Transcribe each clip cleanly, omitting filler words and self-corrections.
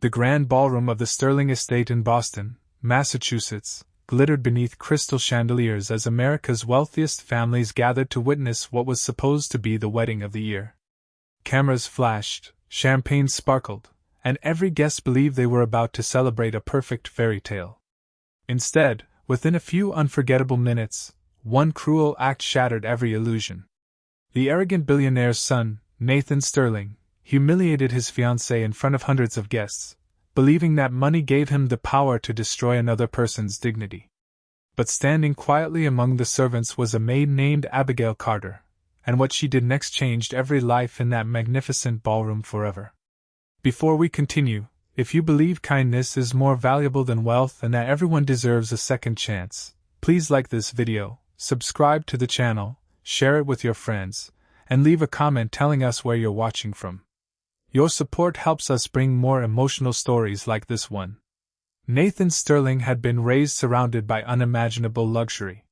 The grand ballroom of the Sterling estate in Boston, Massachusetts, glittered beneath crystal chandeliers as America's wealthiest families gathered to witness what was supposed to be the wedding of the year. Cameras flashed, champagne sparkled, and every guest believed they were about to celebrate a perfect fairy tale. Instead, within a few unforgettable minutes, one cruel act shattered every illusion. The arrogant billionaire's son, Nathan Sterling, humiliated his fiancée in front of hundreds of guests, believing that money gave him the power to destroy another person's dignity. But standing quietly among the servants was a maid named Abigail Carter, and what she did next changed every life in that magnificent ballroom forever. Before we continue, if you believe kindness is more valuable than wealth and that everyone deserves a second chance, please like this video, subscribe to the channel, share it with your friends, and leave a comment telling us where you're watching from. Your support helps us bring more emotional stories like this one. Nathan Sterling had been raised surrounded by unimaginable luxury.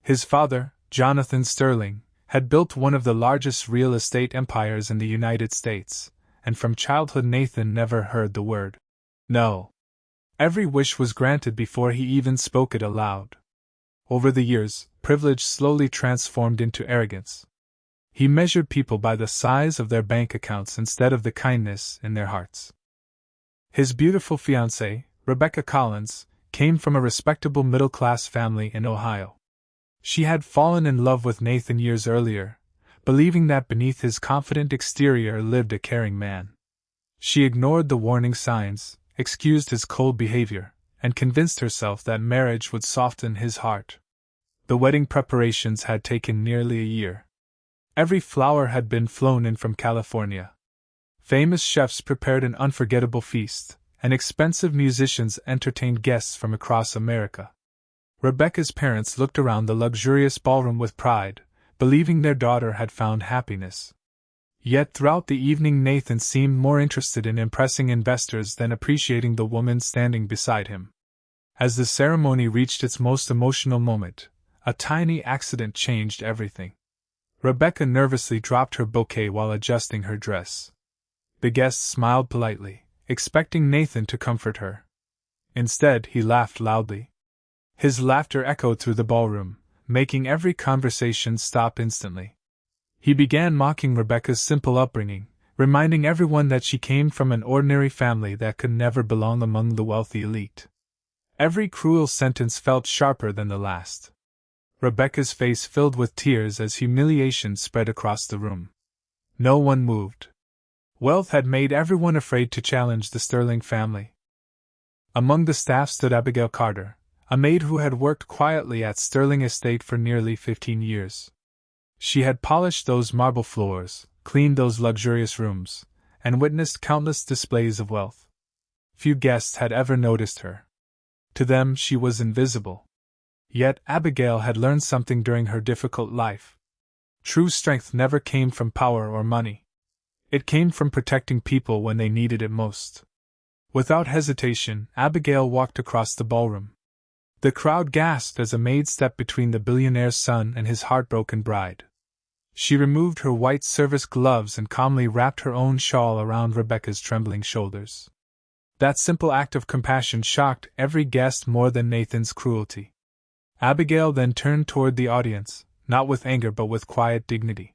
His father, Jonathan Sterling, had built one of the largest real estate empires in the United States, and from childhood Nathan never heard the word no. Every wish was granted before he even spoke it aloud. Over the years, privilege slowly transformed into arrogance. He measured people by the size of their bank accounts instead of the kindness in their hearts. His beautiful fiancée, Rebecca Collins, came from a respectable middle-class family in Ohio. She had fallen in love with Nathan years earlier, believing that beneath his confident exterior lived a caring man. She ignored the warning signs, excused his cold behavior, and convinced herself that marriage would soften his heart. The wedding preparations had taken nearly a year. Every flower had been flown in from California. Famous chefs prepared an unforgettable feast, and expensive musicians entertained guests from across America. Rebecca's parents looked around the luxurious ballroom with pride, believing their daughter had found happiness. Yet throughout the evening Nathan seemed more interested in impressing investors than appreciating the woman standing beside him. As the ceremony reached its most emotional moment, a tiny accident changed everything. Rebecca nervously dropped her bouquet while adjusting her dress. The guests smiled politely, expecting Nathan to comfort her. Instead, he laughed loudly. His laughter echoed through the ballroom, making every conversation stop instantly. He began mocking Rebecca's simple upbringing, reminding everyone that she came from an ordinary family that could never belong among the wealthy elite. Every cruel sentence felt sharper than the last. Rebecca's face filled with tears as humiliation spread across the room. No one moved. Wealth had made everyone afraid to challenge the Sterling family. Among the staff stood Abigail Carter, a maid who had worked quietly at Sterling Estate for nearly 15 years. She had polished those marble floors, cleaned those luxurious rooms, and witnessed countless displays of wealth. Few guests had ever noticed her. To them she was invisible. Yet Abigail had learned something during her difficult life. True strength never came from power or money. It came from protecting people when they needed it most. Without hesitation, Abigail walked across the ballroom. The crowd gasped as a maid stepped between the billionaire's son and his heartbroken bride. She removed her white service gloves and calmly wrapped her own shawl around Rebecca's trembling shoulders. That simple act of compassion shocked every guest more than Nathan's cruelty. Abigail then turned toward the audience, not with anger but with quiet dignity.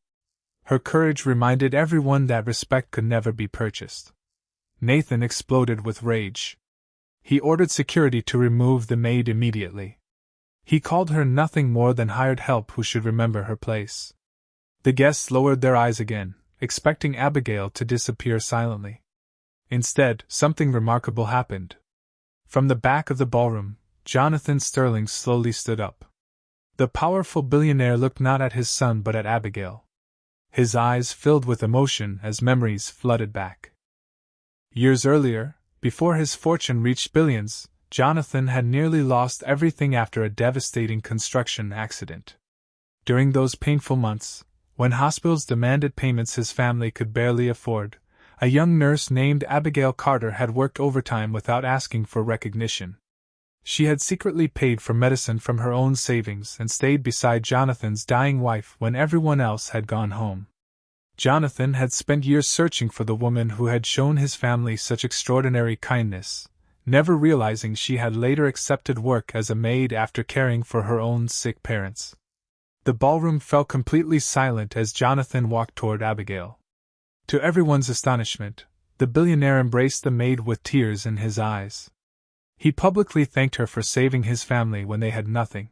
Her courage reminded everyone that respect could never be purchased. Nathan exploded with rage. He ordered security to remove the maid immediately. He called her nothing more than hired help who should remember her place. The guests lowered their eyes again, expecting Abigail to disappear silently. Instead, something remarkable happened. From the back of the ballroom, Jonathan Sterling slowly stood up. The powerful billionaire looked not at his son but at Abigail. His eyes filled with emotion as memories flooded back. Years earlier, before his fortune reached billions, Jonathan had nearly lost everything after a devastating construction accident. During those painful months, when hospitals demanded payments his family could barely afford, a young nurse named Abigail Carter had worked overtime without asking for recognition. She had secretly paid for medicine from her own savings and stayed beside Jonathan's dying wife when everyone else had gone home. Jonathan had spent years searching for the woman who had shown his family such extraordinary kindness, never realizing she had later accepted work as a maid after caring for her own sick parents. The ballroom fell completely silent as Jonathan walked toward Abigail. To everyone's astonishment, the billionaire embraced the maid with tears in his eyes. He publicly thanked her for saving his family when they had nothing.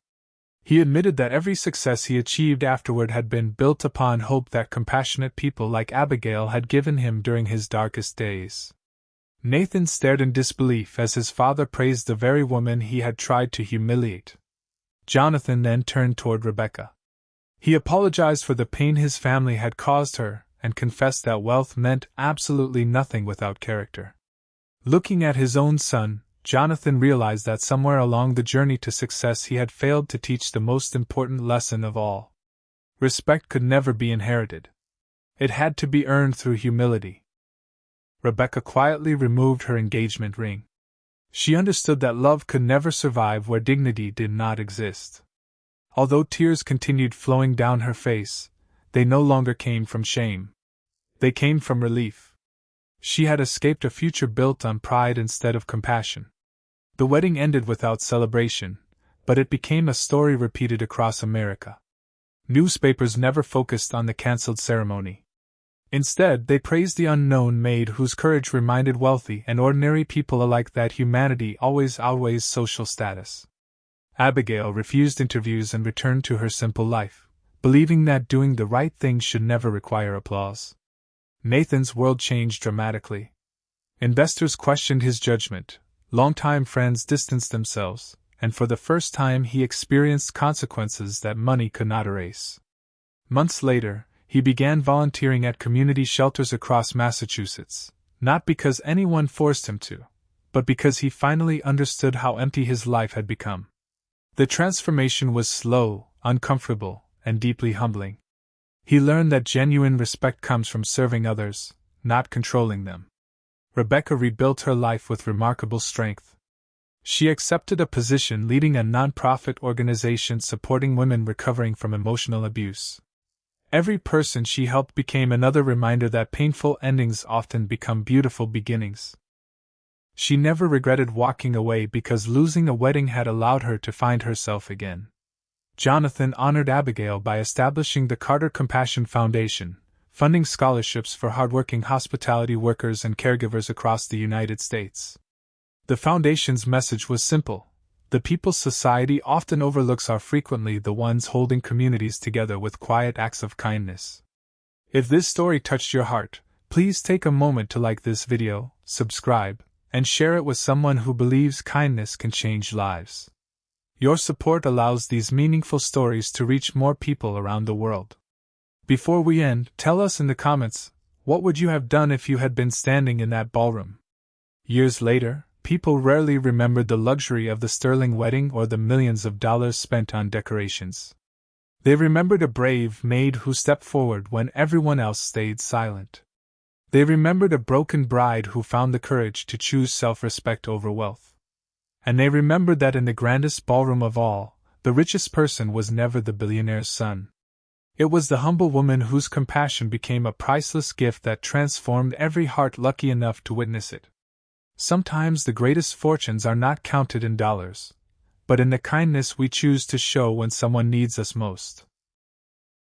He admitted that every success he achieved afterward had been built upon hope that compassionate people like Abigail had given him during his darkest days. Nathan stared in disbelief as his father praised the very woman he had tried to humiliate. Jonathan then turned toward Rebecca. He apologized for the pain his family had caused her, and confessed that wealth meant absolutely nothing without character. Looking at his own son, Jonathan realized that somewhere along the journey to success he had failed to teach the most important lesson of all. Respect could never be inherited. It had to be earned through humility. Rebecca quietly removed her engagement ring. She understood that love could never survive where dignity did not exist. Although tears continued flowing down her face, they no longer came from shame. They came from relief. She had escaped a future built on pride instead of compassion. The wedding ended without celebration, but it became a story repeated across America. Newspapers never focused on the cancelled ceremony. Instead, they praised the unknown maid whose courage reminded wealthy and ordinary people alike that humanity always outweighs social status. Abigail refused interviews and returned to her simple life, believing that doing the right thing should never require applause. Nathan's world changed dramatically. Investors questioned his judgment, longtime friends distanced themselves, and for the first time he experienced consequences that money could not erase. Months later, he began volunteering at community shelters across Massachusetts, not because anyone forced him to, but because he finally understood how empty his life had become. The transformation was slow, uncomfortable, and deeply humbling. He learned that genuine respect comes from serving others, not controlling them. Rebecca rebuilt her life with remarkable strength. She accepted a position leading a non-profit organization supporting women recovering from emotional abuse. Every person she helped became another reminder that painful endings often become beautiful beginnings. She never regretted walking away because losing a wedding had allowed her to find herself again. Jonathan honored Abigail by establishing the Carter Compassion Foundation, funding scholarships for hardworking hospitality workers and caregivers across the United States. The foundation's message was simple: the people society often overlooks are frequently the ones holding communities together with quiet acts of kindness. If this story touched your heart, please take a moment to like this video, subscribe, and share it with someone who believes kindness can change lives. Your support allows these meaningful stories to reach more people around the world. Before we end, tell us in the comments, what would you have done if you had been standing in that ballroom? Years later, people rarely remembered the luxury of the sterling wedding or the millions of dollars spent on decorations. They remembered a brave maid who stepped forward when everyone else stayed silent. They remembered a broken bride who found the courage to choose self-respect over wealth. And they remembered that in the grandest ballroom of all, the richest person was never the billionaire's son. It was the humble woman whose compassion became a priceless gift that transformed every heart lucky enough to witness it. Sometimes the greatest fortunes are not counted in dollars, but in the kindness we choose to show when someone needs us most.